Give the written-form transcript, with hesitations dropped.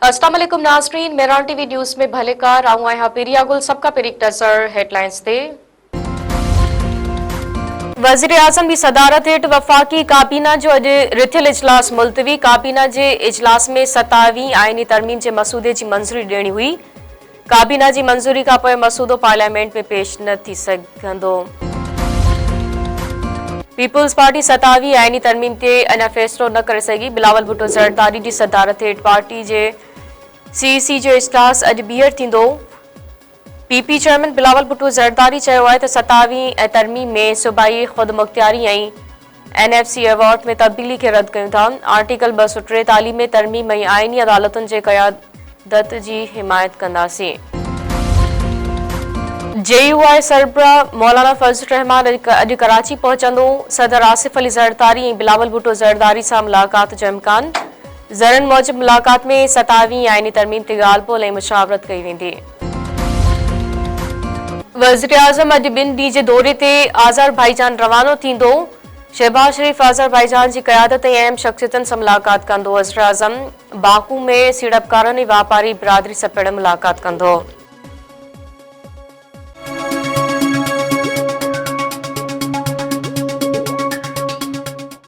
अस्सलाम वालेकुम नाज़रीन, मेरान टीवी न्यूज़ में भलेकार आऊं आहियां पेरिया गुल सबका पेरिक नज़र हेडलाइंस ते। वज़ीर आज़म की सदारत हेठ वफ़ाक़ी काबीना जो अॼु रिथियल इजलास मुलतवी। काबीना जे इजलास में 27वीं आइनी तरमीम जे मसूदे की मंजूरी ॾियणी हुई। काबीना की मंजूरी का पोइ मसूदो पार्लियामेंट में पेश न थी सघंदो। पीपुल्स पार्टी 27वीं आइनी तरमीम ते अञा फ़ैसिलो न करे सघी। बिलावल भुट्टो ज़रदारी की सदारत हेठ पार्टी जे सीईसी जो इजलास अॼु ॿीहर थींदो। पीपी चेयरमैन बिलावल भुट्टो ज़रदारी चयो आहे त 27वीं तरमीम में सूबाई ख़ुदमुख्तियारी ऐं एनएफसी अवार्ड में तब्दीली खे रद्द कयूं था। आर्टिकल 243 में तरमीम ऐं आइनी अदालतुनि जे क़यादत जी हिमायत कंदासीं। JUI सरबराह मौलाना फजल रहमान अॼु कराची पहुचंदो। सदर आसिफ अली ज़रदारी ऐं बिलावल भुट्टो ज़रदारी सां मुलाक़ात जो इम्कान। ज़रनि मूजिब मुलाक़ात में 27वीं आइनी तरमीम ते ॻाल्हि ॿोल ऐं मुशावरत कई वेंदी। वज़ीर आज़म अॼु 2 ॾींहं जे दौरे ते आज़रबाईजान रवानो थींदो। शहबाज शरीफ आज़रबाईजान की क़यादत ऐं अहम शख्सियतुनि सां मुलाक़ात कंदो। वज़ीर आज़म बाकू में सीड़पकारनि ऐं वापारी बिरादरी सां पिणु मुलाक़ात कंदो।